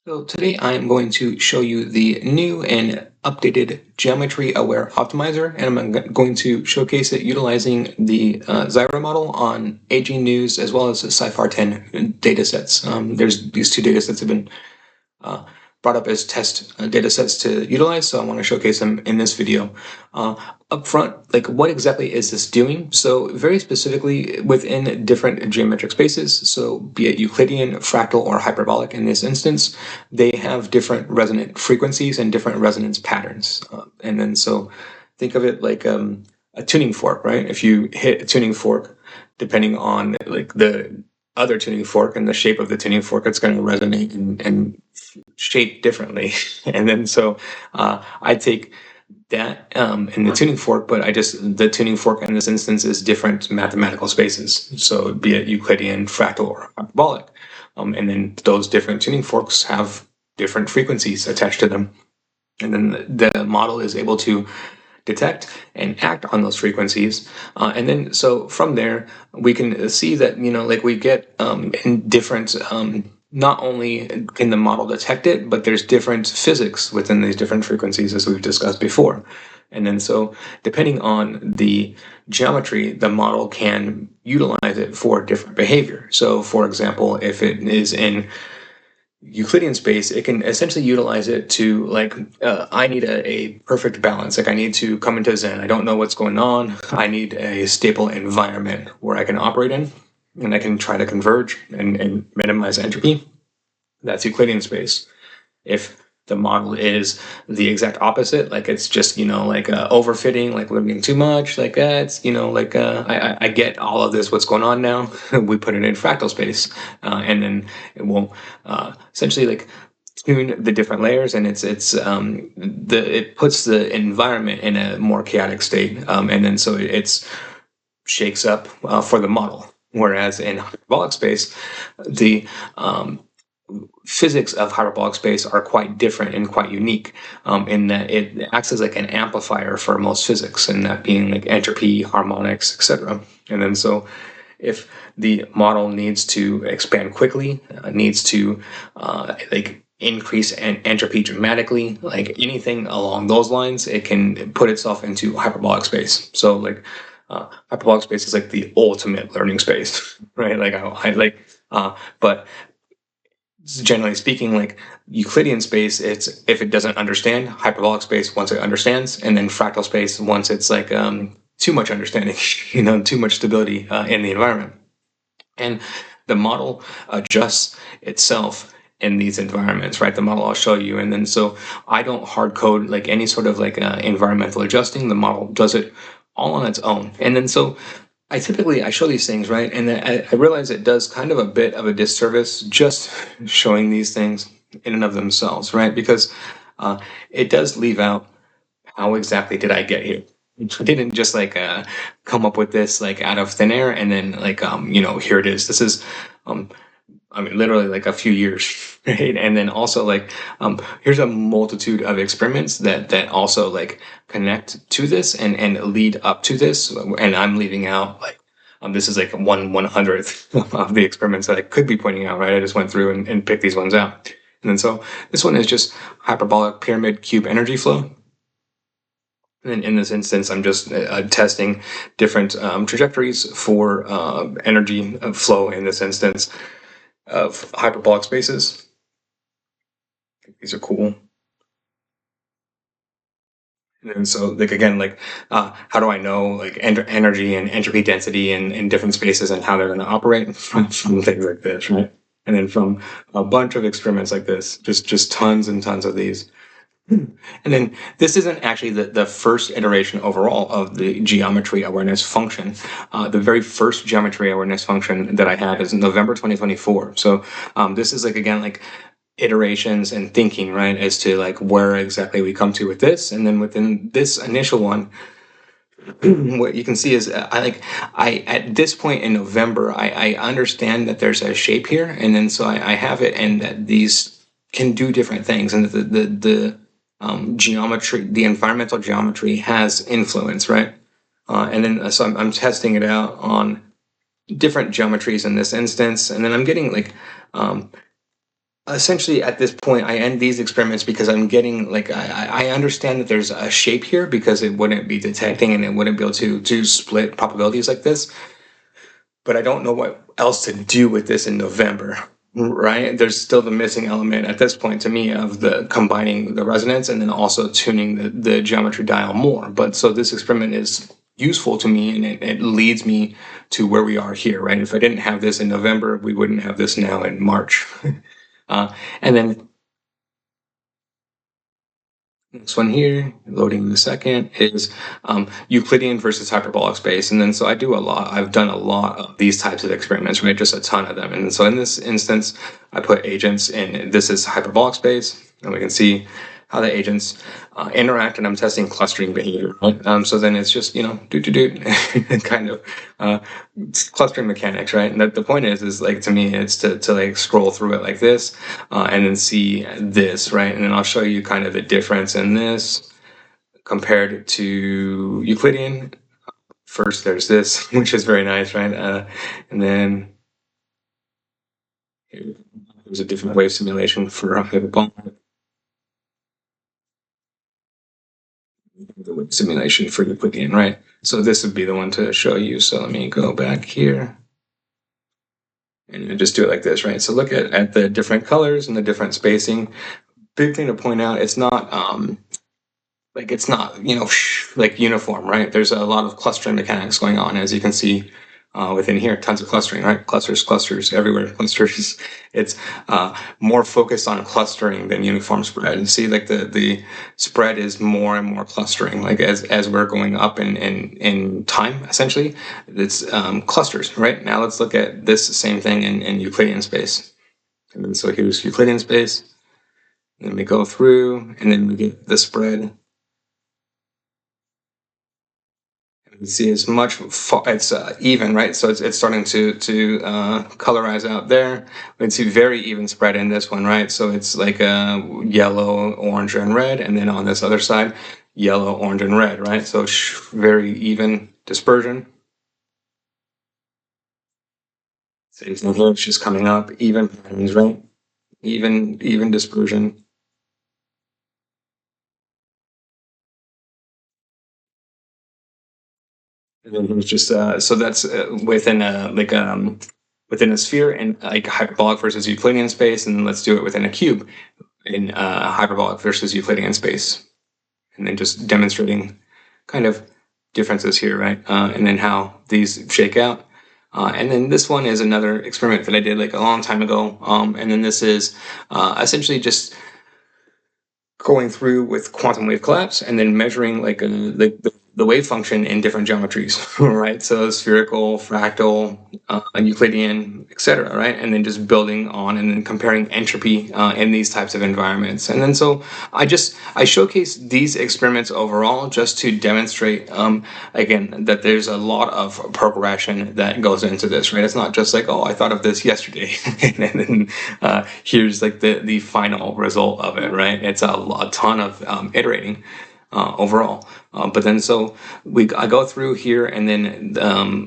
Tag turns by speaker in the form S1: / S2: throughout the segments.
S1: So today I am going to show you the new and updated Geometry Aware Optimizer, and I'm going to showcase it utilizing the Zyra model on AG News as well as Scifar 10 datasets. There's these two datasets have been uh, brought up as test data sets to utilize, so I want to showcase them in this video. Up front, like what exactly is this doing? So very specifically within different geometric spaces, so be it Euclidean, fractal, or hyperbolic in this instance, they have different resonant frequencies and different resonance patterns. And then so think of it like a tuning fork, right? If you hit a tuning fork, depending on like the other tuning fork and the shape of the tuning fork, it's going to resonate and shape differently. And then so I take that in the tuning fork, but the tuning fork in this instance is different mathematical spaces. So be it Euclidean, fractal, or hyperbolic. And then those different tuning forks have different frequencies attached to them. And then the model is able to detect and act on those frequencies. And then so from there, we can see that, like we get in different, not only can the model detect it, but there's different physics within these different frequencies as we've discussed before. And then so depending on the geometry, the model can utilize it for different behavior. So for example, if it is in Euclidean space, it can essentially utilize it to I need a perfect balance. Like I need to come into Zen. I don't know what's going on. I need a stable environment where I can operate in, and I can try to converge and minimize entropy. That's Euclidean space. If the model is the exact opposite, like it's just overfitting, like limiting too much, I get all of this, what's going on now. We put it in fractal space, and then it will essentially tune the different layers, and it puts the environment in a more chaotic state, and then so it's shakes up for the model. Whereas in hyperbolic space, the physics of hyperbolic space are quite different and quite unique, in that it acts as like an amplifier for most physics, and that being like entropy, harmonics, etc. And then so if the model needs to expand quickly, needs to increase entropy dramatically, like anything along those lines, it can put itself into hyperbolic space. So hyperbolic space is like the ultimate learning space, right? But generally speaking, like Euclidean space, it's if it doesn't understand, hyperbolic space once it understands, and then fractal space once it's too much understanding, too much stability in the environment. And the model adjusts itself in these environments, right? The model I'll show you. And then so I don't hard code like any sort of environmental adjusting. The model does it all on its own. And then so I show these things, right? And then I realize it does kind of a bit of a disservice just showing these things in and of themselves, right? Because it does leave out how exactly did I get here. I didn't just come up with this out of thin air and then here it is. This is literally a few years, right? And then also here's a multitude of experiments that also connect to this and lead up to this. And I'm leaving out this is 1/100th of the experiments that I could be pointing out, right? I just went through and picked these ones out. And then so this one is just hyperbolic pyramid cube energy flow. And in this instance, I'm just testing different trajectories for energy flow in this instance of hyperbolic spaces. These are cool. And so again, how do I know energy and entropy density in different spaces and how they're going to operate from things like this, right? And then from a bunch of experiments like this, just tons and tons of these. And then this isn't actually the first iteration overall of the geometry awareness function. The very first geometry awareness function that I had is November 2024. So this is again iterations and thinking, right, as to where exactly we come to with this. And then within this initial one, what you can see is I at this point in November, I understand that there's a shape here, and then so I have it, and that these can do different things, and the geometry, the environmental geometry has influence, right? And then so I'm testing it out on different geometries in this instance, and then I'm getting essentially at this point I end these experiments because I'm getting like I understand that there's a shape here because it wouldn't be detecting and it wouldn't be able to split probabilities like this, but I don't know what else to do with this in November, right? There's still the missing element at this point to me of the combining the resonance and then also tuning the geometry dial more. But so this experiment is useful to me and it leads me to where we are here, right? If I didn't have this in November, we wouldn't have this now in March. And then this one here, loading in a second, is Euclidean versus hyperbolic space. And then so I've done a lot of these types of experiments, right? Just a ton of them. And so in this instance, I put agents in, this is hyperbolic space, and we can see how the agents interact, and I'm testing clustering behavior. Right? So then it's just, kind of clustering mechanics, right? And the point is like, to me, it's to like scroll through it like this and then see this, right? And then I'll show you kind of the difference in this compared to Euclidean. First, there's this, which is very nice, right? And then there's a different wave simulation for hyperbolic. The wave simulation for Euclidean, right? So this would be the one to show you. So let me go back here. And just do it like this, right? So look at the different colors and the different spacing. Big thing to point out, it's not it's not, like uniform, right? There's a lot of clustering mechanics going on, as you can see within here, tons of clustering, right? Clusters everywhere, clusters. It's more focused on clustering than uniform spread. And see, like the spread is more and more clustering, like as we're going up in time, essentially. It's clusters, right? Now let's look at this same thing in Euclidean space. And then so here's Euclidean space. And then we go through, and then we get the spread. You see it's it's even, right? So it's starting to colorize out there. We can see very even spread in this one, right? So it's like yellow, orange, and red, and then on this other side, yellow, orange, and red, right? So very even dispersion. Same thing here, it's just coming up, even patterns, right? Even dispersion. And then here's just so that's within within a sphere in like hyperbolic versus Euclidean space, and then let's do it within a cube in hyperbolic versus Euclidean space, and then just demonstrating kind of differences here, right? And then how these shake out. And then this one is another experiment that I did like a long time ago. And then this is essentially just going through with quantum wave collapse and then measuring like the wave function in different geometries, right? So spherical, fractal, Euclidean, etc., right? And then just building on and then comparing entropy in these types of environments. And then so I showcase these experiments overall just to demonstrate, again, that there's a lot of progression that goes into this, right? It's not just like, oh, I thought of this yesterday, and then here's like the final result of it, right? It's a ton of iterating overall. But then so I go through here, and then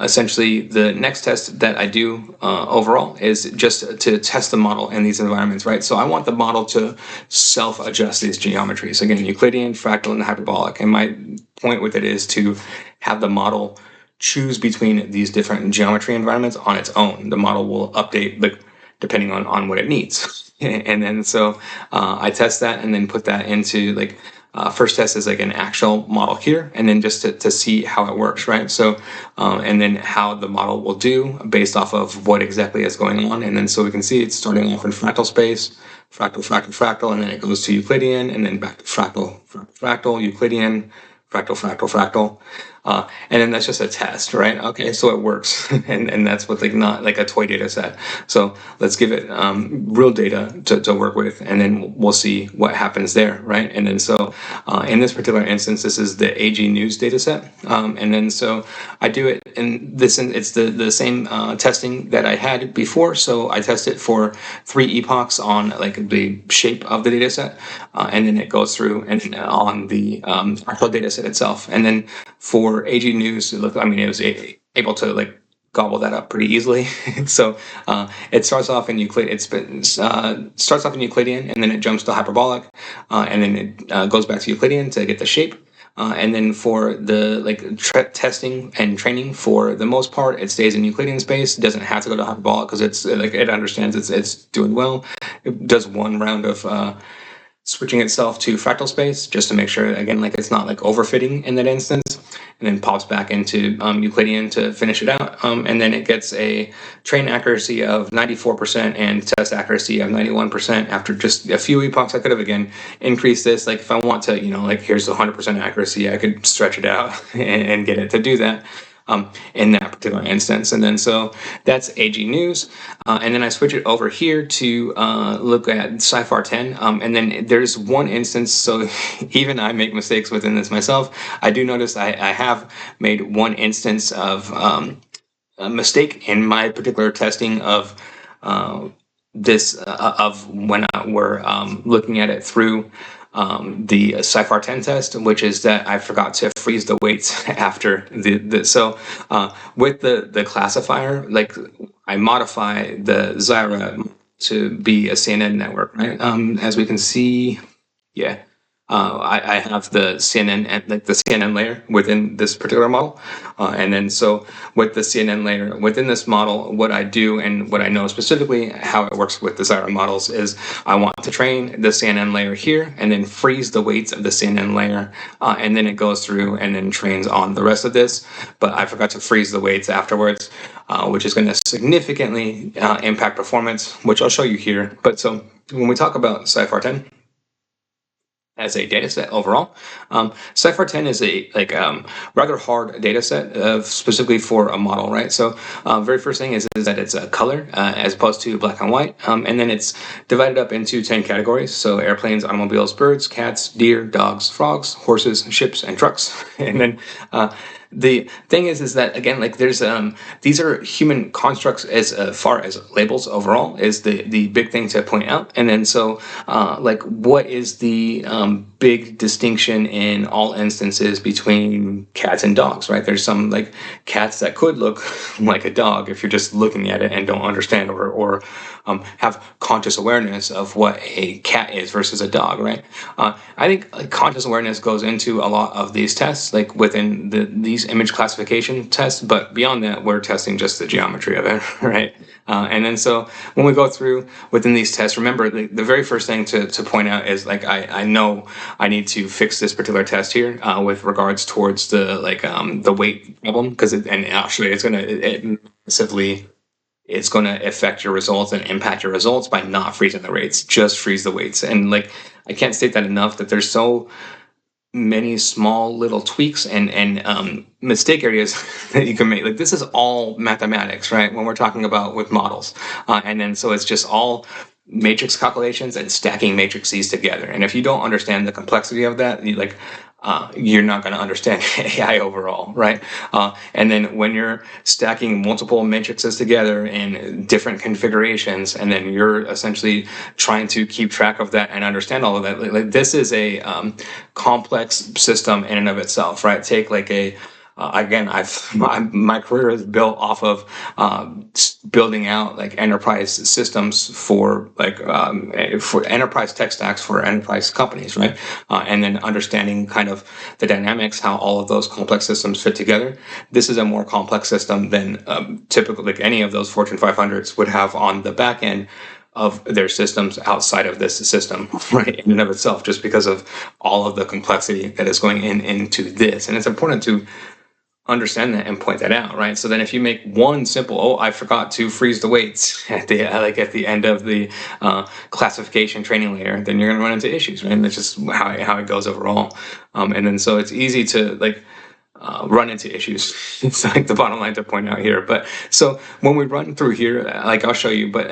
S1: essentially the next test that I do overall is just to test the model in these environments, right? So I want the model to self-adjust these geometries. Again, Euclidean, fractal, and hyperbolic. And my point with it is to have the model choose between these different geometry environments on its own. The model will update depending on what it needs. And then so I test that and then put that into like first test is like an actual model here, and then just to see how it works, right? So, and then how the model will do based off of what exactly is going on. And then so we can see it's starting off in fractal space, fractal, fractal, fractal, and then it goes to Euclidean, and then back to fractal, fractal, fractal, Euclidean, fractal, fractal, fractal. And then that's just a test, right? Okay, so it works. and that's with like not like a toy data set. So let's give it real data to work with, and then we'll see what happens there, right? And then so in this particular instance, this is the AG News data set. And then so I do it in this, it's the same testing that I had before. So I test it for 3 epochs on like the shape of the data set. And then it goes through and on the actual data set itself. And then for AG News, it was able to like gobble that up pretty easily. So it starts off in Euclid. Starts off in Euclidean, and then it jumps to hyperbolic, and then it goes back to Euclidean to get the shape. And then for the testing and training, for the most part, it stays in Euclidean space. It doesn't have to go to hyperbolic because it's like it understands it's doing well. It does one round of switching itself to fractal space just to make sure, again, like it's not like overfitting in that instance, and then pops back into Euclidean to finish it out. And then it gets a train accuracy of 94% and test accuracy of 91% after just a few epochs. I could have, again, increased this. Like if I want to, like here's 100% accuracy, I could stretch it out and get it to do that. In that particular instance. And then so that's AG News. And then I switch it over here to look at CIFAR 10. And then there's one instance, so even I make mistakes within this myself. I do notice I have made one instance of a mistake in my particular testing of this, of when we're looking at it through the CIFAR 10 test, which is that I forgot to freeze the weights after so with the classifier, like I modify the Zyra to be a CNN network, right? As we can see, yeah. I have the CNN and like the CNN layer within this particular model, and then so with the CNN layer within this model, what I do and what I know specifically how it works with the Zyra models is I want to train the CNN layer here and then freeze the weights of the CNN layer, and then it goes through and then trains on the rest of this. But I forgot to freeze the weights afterwards, which is going to significantly impact performance, which I'll show you here. But so when we talk about CIFAR 10. As a data set overall, CIFAR 10 is a rather hard data set specifically for a model, right? So very first thing is that it's a color as opposed to black and white, and then it's divided up into 10 categories. So airplanes, automobiles, birds, cats, deer, dogs, frogs, horses, ships, and trucks. And then the thing is that again, like there's these are human constructs as far as labels overall is the big thing to point out. And then so like what is the big distinction in all instances between cats and dogs, right? There's some like cats that could look like a dog if you're just looking at it and don't understand or have conscious awareness of what a cat is versus a dog, right? I think conscious awareness goes into a lot of these tests, like within these image classification tests, but beyond that, we're testing just the geometry of it, right? And then so when we go through within these tests, remember the very first thing to point out is like I know I need to fix this particular test here with regards towards the the weight problem, because actually it's gonna massively it's going to affect your results and impact your results by not freezing the rates. Just freeze the weights. And like I can't state that enough, that there's so many small little tweaks and mistake areas that you can make. Like this is all mathematics, right? When we're talking about with models, and then so it's just all matrix calculations and stacking matrices together. And if you don't understand the complexity of that, you're not going to understand AI overall, right? And then when you're stacking multiple matrices together in different configurations, and then you're essentially trying to keep track of that and understand all of that, like this is a complex system in and of itself, right? Take like a again, my career is built off of building out like enterprise systems for for enterprise tech stacks for enterprise companies, right? And then understanding kind of the dynamics, how all of those complex systems fit together. This is a more complex system than typically like any of those Fortune 500s would have on the back end of their systems outside of this system, right, in and of itself, just because of all of the complexity that is going into this. And it's important to understand that and point that out, right? So then if you make one simple, I forgot to freeze the weights at the end of the classification training layer, then you're going to run into issues, right? And that's just how it goes overall. And then so it's easy to run into issues. It's like the bottom line to point out here. But so when we run through here, like I'll show you, but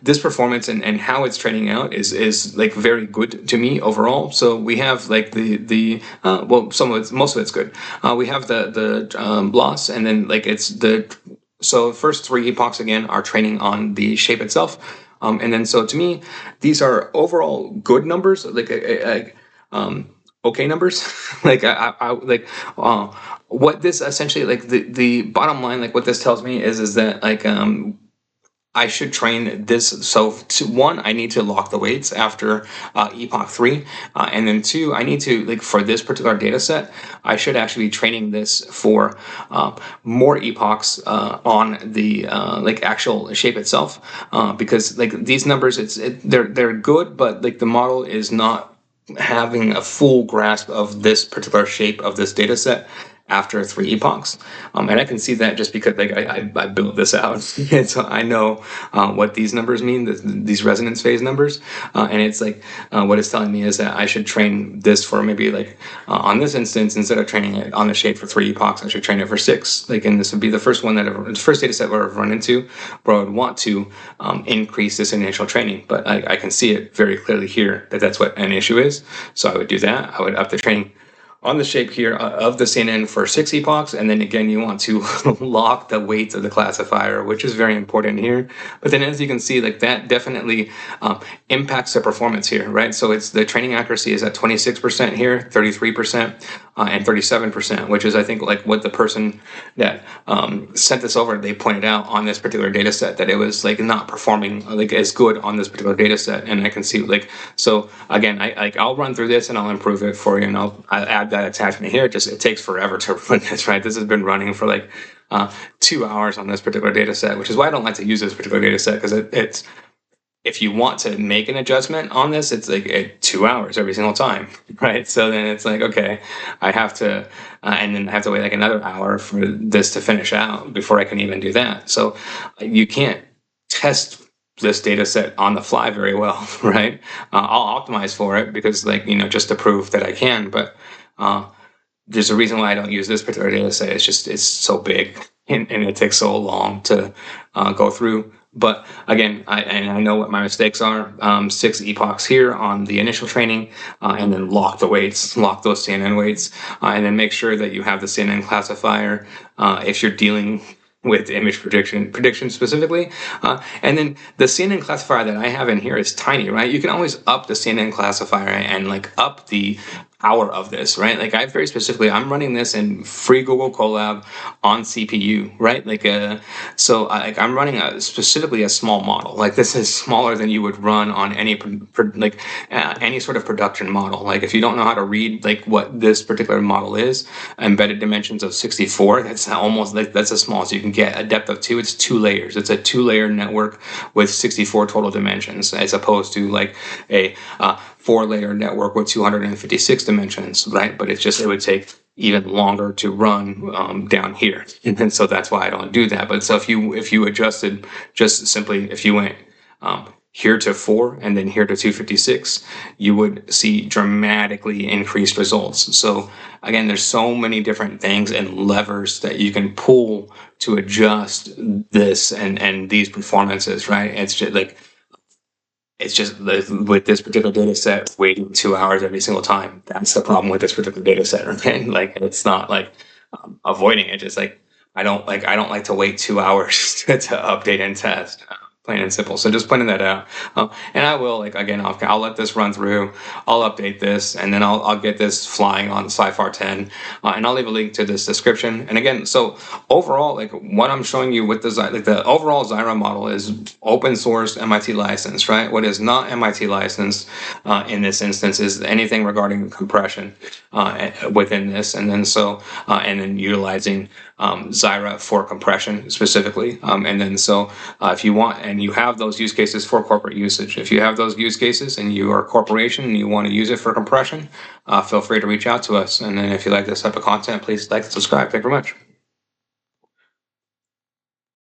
S1: this performance and how it's training out is like very good to me overall. So we have like most of it's good. We have the loss, and then like so the first three epochs again are training on the shape itself. And then so to me, these are overall good numbers. okay numbers. Like I like what this essentially, like the bottom line, like what this tells me is that like I should train this. So one, I need to lock the weights after Epoch 3. And then two, I need to, like for this particular data set, I should actually be training this for more epochs on the like actual shape itself. Because like these numbers, they're good, but like the model is not having a full grasp of this particular shape of this data set after 3 epochs. And I can see that just because like I built this out, and so I know what these numbers mean, these resonance phase numbers. And it's like what it's telling me is that I should train this for maybe like on this instance, instead of training it on the shape for 3 epochs, I should train it for 6. Like, and this would be the first one the first data set where I've run into where I would want to increase this initial training. But I can see it very clearly here that that's what an issue is. So I would do that. I would up the training on the shape here of the CNN for 6 epochs, and then again you want to lock the weights of the classifier, which is very important here. But then as you can see, like that definitely impacts the performance here, right? So it's the training accuracy is at 26% here, 33%, and 37%, which is I think like what the person that sent this over, they pointed out on this particular data set that it was like not performing like as good on this particular data set. And I can see like, so again, I'll run through this and I'll improve it for you, and I'll add that attachment here. It takes forever to run this, right? This has been running for like 2 hours on this particular data set, which is why I don't like to use this particular data set, because it's if you want to make an adjustment on this, it's like 2 hours every single time, right? So then it's like, okay, I have to, and then I have to wait like another hour for this to finish out before I can even do that. So you can't test this data set on the fly very well, right? I'll optimize for it because like, just to prove that I can, but there's a reason why I don't use this particular data set. It's so big and it takes so long to go through. But again, I know what my mistakes are. 6 epochs here on the initial training, and then lock the weights, lock those CNN weights, and then make sure that you have the CNN classifier if you're dealing with image prediction specifically. And then the CNN classifier that I have in here is tiny, right? You can always up the CNN classifier and like up the power of this, right? Like I very specifically, I'm running this in free Google Colab on CPU, right? Like so I'm running specifically a small model. Like this is smaller than you would run on any any sort of production model. Like if you don't know how to read like what this particular model is, embedded dimensions of 64, that's almost like that's as small as you can get. A depth of 2, it's 2 layers. It's a 2-layer network with 64 total dimensions, as opposed to like a 4-layer network with 256 dimensions, right? But it would take even longer to run down here, and so that's why I don't do that. But so if you adjusted just simply, if you went here to 4 and then here to 256, you would see dramatically increased results. So again, there's so many different things and levers that you can pull to adjust this and these performances, right? It's just with this particular data set, waiting 2 hours every single time. That's the problem with this particular data set, right? Like it's not like avoiding it. Just like I don't like to wait 2 hours to update and test. Plain and simple. So just pointing that out. And I will, like, again, I'll let this run through. I'll update this, and then I'll get this flying on Sci-Far 10. And I'll leave a link to this description. And again, so overall, like what I'm showing you with the overall Zyra model is open source MIT licensed, right? What is not MIT licensed in this instance is anything regarding compression within this. And then utilizing Zyra for compression specifically. And then if you want, and you have those use cases for corporate usage, if you have those use cases and you are a corporation and you want to use it for compression, feel free to reach out to us. And then if you like this type of content, please like and subscribe. Thank you very much.